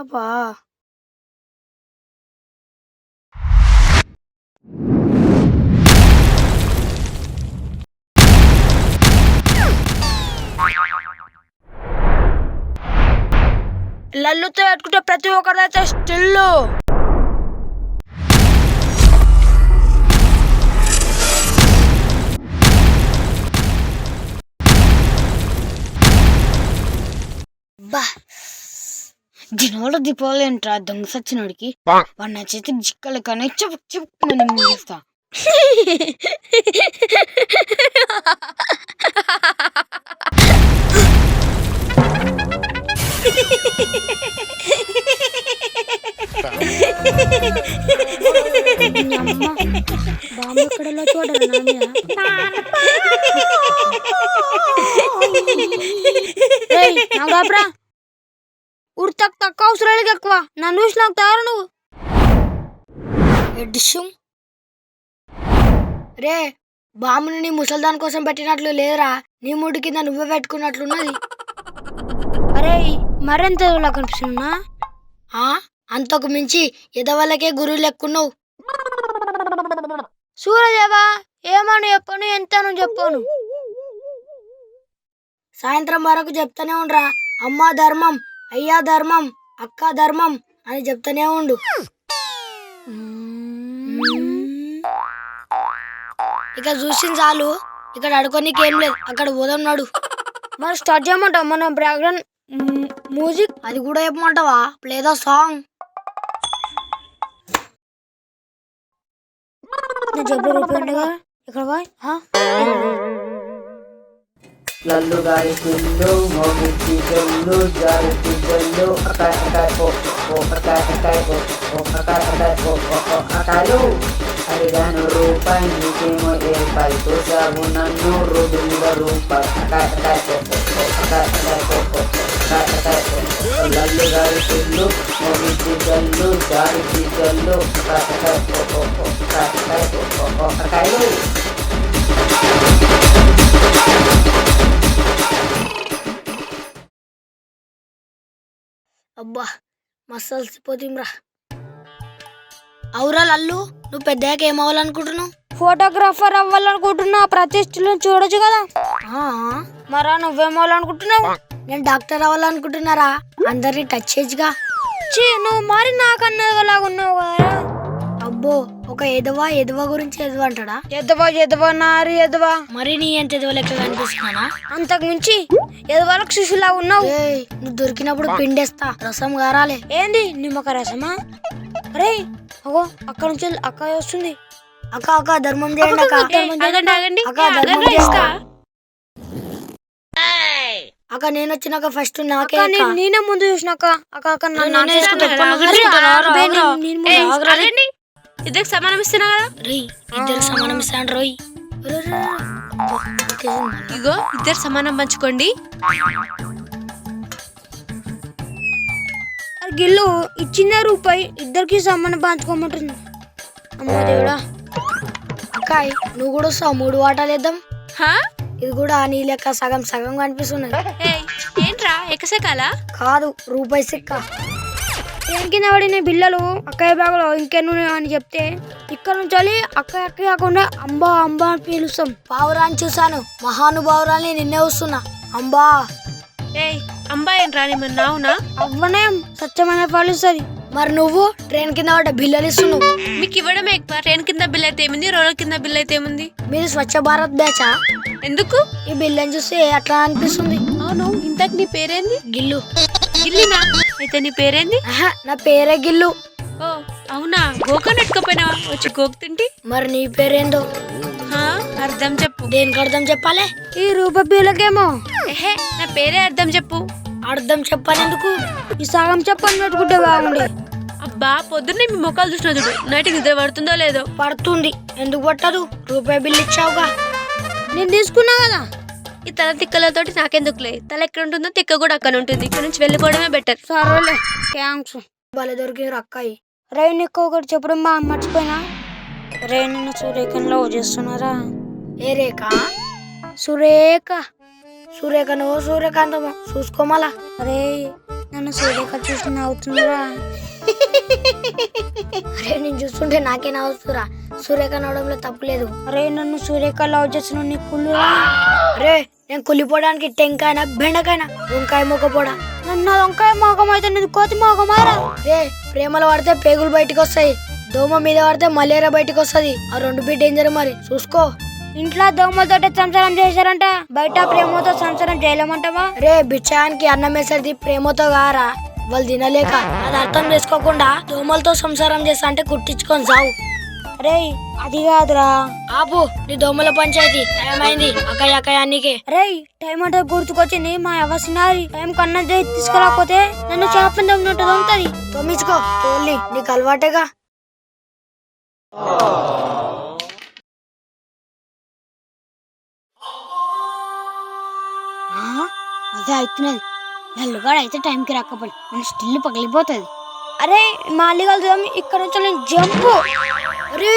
అయ్యాపా లల్లుతో పెట్టుకుంటే ప్రతి ఒక్కరైతే స్టిల్ బా దినవాళ్ళు దీపావళి ఏంట్రా దొంగ సచ్చినోడికి వాడు నా చేతికి జిక్కలు కానీ చెప్పుకున్నా నేను ముగిస్తా బాంబు ఎక్కడలో చూడరా నాగాబ్రా ఉడతకు తక్కువ అవసరాలకి ఎక్కువ నన్ను చూసి నాకు తారు నువ్వు రే బాంబుని నీ ముసల్దాని కోసం పెట్టినట్లు లేదురా నీ ముడి కింద నువ్వే పెట్టుకున్నట్లున్నది అరే మరెంత కనిపిస్తున్నా అంతకు మించి ఎదవల్లకే గురువు లెక్కున్నావు సూర్యదేవా ఏమని చెప్పను ఎంతను చెప్పాను సాయంత్రం వరకు చెప్తానే ఉండరా అమ్మ ధర్మం అయ్యా ధర్మం అక్క ధర్మం అని చెప్తానే ఉండు ఇక చూసిన చాలు ఇక్కడ అడుకోనికి ఏం లేదు అక్కడ పోదన్నాడు మరి స్టార్ట్ చేయమంటావు మన బ్యాక్గ్రౌండ్ మ్యూజిక్ అది కూడా చెప్పమంటావా ప్లేదా సాంగ్ జబ్బు రూపాయలుగా ఇక్కడ లల్లు గారి పిల్లు మోగిచ్చి జల్లు జారి జల్లు అకాయ్ అకాయ్ ఓ అకాయ్ అకాయ్ ఓ అకాయ్ అకాయ్ ఓ అకాయలు అడిగాను రూపాయి నీకేమో ఏపాయి తోసావు నన్ను రోడ్డు మీద రూపాయి అకాయ్ అకాయ్ ఓ అకాయ్ అకాయ్ ఓ అకాయ్ అకాయ్ ఓ లల్లు గారి పిల్లు మోగిచ్చి జల్లు జారి జల్లు అకాయ్ అకాయ్ ఓ అకాయ్ అకాయ్ ఓ అకాయలు అబ్బా మస్తు అలసిపోతుందిరా అవురా లల్లు నువ్వు పెద్దగా ఏం అవ్వాలనుకుంటున్నావు ఫోటోగ్రాఫర్ అవ్వాలనుకుంటున్నా ప్రతిష్టలను చూడొచ్చు కదా మరా నువ్వేమవ్వాలనుకుంటున్నావు నేను డాక్టర్ అవ్వాలనుకుంటున్నారా అందరినీ టచ్ చేయగా నువ్వు మరి నాకన్నదిలాగా ఉన్నావు కదా అబ్బో ఒక ఎదవా గురించి ఎదవ అంటాడా ఎదవా నారి ఎదవా మరి నీ ఎంత ఎదవ లెక్క కనిపిస్తున్నానా అంతకు మించి ఎదవాళ్ళకి శిశులా ఉన్నావు నువ్వు దొరికినప్పుడు పిండేస్తా రసం గారాలే ఏంది నిమ్మక రసమా అరే అగో అక్కడ నుంచి అక్క వస్తుంది అక్క ధర్మం చేయండి అక్క నేను వచ్చినాక ఫస్ట్ నాకే నేనే ముందు చూసినాక అక్క ఇద్దరికి సమానం ఇస్తున్నా కదా ఇద్దరికి సమానం ఇస్తాను రోయ్ ఇగో ఇద్దరు సమానం పంచుకోండి గిల్లు ఇచ్చిన రూపాయి ఇద్దరికి సమానం పంచుకోమంటుంది అమ్మ దేవుడా అక్కాయ్ నువ్వు కూడా వస్తావు 3 వాటాలు వేద్దాం ఇది కూడా నీ లెక్క సగం సగం కనిపిస్తున్నది ఏంట్రా ఎక్కసెక్కాలా కాదు రూపాయి సిక్క కింద పడిన బిల్లలు అక్కయ్య బ్యాగులో ఇంకెన్ను అని చెప్తే ఇక్కడ నుంచి అక్క కాకుండా అంబా అని పిలుస్తాం పావురాన్ని చూసాను మహానుభావురాన్ని నిన్నే వస్తున్నా అంబా అంబా ఏంట్రా నావునా అవ్వనే సత్యమైన పాలిస్తుంది మరి నువ్వు ట్రైన్ కింద పడ్డ బిల్లలు ఇస్తున్నావు మీకు ఇవ్వడమే ఎక్కువ ట్రైన్ కింద బిల్ అయితే ఏముంది రోడ్ల కింద బిల్ అయితే ఏముంది మీరు స్వచ్ఛ భారత్ బ్యాచా ఎందుకు ఈ బిల్లని చూస్తే అట్లా అనిపిస్తుంది అవును ఇంతకు నీ పేరేంది గిల్లు గిల్లినా అయితే నీ పేరేంది నా పేరే గిల్లు ఓ అవునా గోక నెట్టుకోపోయినావా వచ్చి గోకుతుంటి మరి నీ పేరేందో అర్థం చెప్పు దేనికి అర్థం చెప్పాలి ఈ రూపాయి బిల్లకేమో నా పేరే అర్థం చెప్పు అర్థం చెప్పాలెందుకు ఈ సగం చెప్పని పెట్టుకుంటే బాగుండే అబ్బా పొద్దున్నే మీ మొక్కలు చూసిన చూడు నైట్ నిద్ర పడుతుందో లేదో పడుతుంది ఎందుకు పట్టదు రూపాయి బిల్లు ఇచ్చావుగా నేను తీసుకున్నా కదా ఈ తల తిక్కలతోటి నాకెందుకులే తల ఎక్కడ ఉంటుందో తిక్క కూడా అక్కడ ఉంటుంది ఇక్కడ నుంచి వెళ్ళిపోవడమే బెటర్ సరేలే థ్యాంక్స్ భలే దొరికింది అక్కాయి రైన్ ఎక్కువ ఒకటి చెప్పడం మర్చిపోయినా రైన్ సూర్యకంలో చేస్తున్నారా ఏ రేఖ సురేఖ సూర్యకాంతమో చూసుకోమాలా అరే నన్ను సూర్యక చూసి నవ్వుతున్నారా? అరే నేను చూస్తుంటే నాకే నవ్వుతురా. సూర్యక నవ్వడంలో తప్పులేదు. అరే నన్ను సూర్యక లవ్ చేసిన నీ కుళ్ళురా. అరే నేను కుళ్ళిపోవడానికి టెంకాయన బెండకాయన వంకాయ మొక్కపోడా. నన్ను వంకాయ మొఖం అయితే నీది కోతి మొఖమారా. రే ప్రేమలో పడితే పేగులు బయటకు వస్తాయి, దోమ మీద పడితే మలేరియా బయటకు వస్తుంది. ఆ రెండు బి డేంజర్ మరి చూసుకో. ఇంట్లో దోమలతో సంసారం చేశారంట, బయట ప్రేమతో సంసారం చేయలేమంటావా? రే బిచ్చానికి అన్నం వేసేది ప్రేమతో కారా, వాళ్ళు తినలేక. అది అర్థం చేసుకోకుండా దోమలతో సంసారం చేస్తా అంటే కుట్టించుకొని సావు. రే అది కాదురా. ఆపు నీ దోమల పంచాయతీ, టైం అయింది. అక్కయ్య అక్కయ్య అన్నికే. రే టైం అంటే గుర్తుకొచ్చింది. మా అవసినారి టైం కన్నా తీసుకురాకపోతే నన్ను చేపని దమ్మునట్టు దొంగతది. తొమ్మించుకో తోలి, నీకు అలవాటేగా. అదే అవుతున్నది. నల్లుగాడు అయితే టైంకి రాకపోయి నేను స్టిల్ పగిలిపోతుంది. అరే మాలిగాలు ఇక్కడ నుంచి నేను జంపు. అరే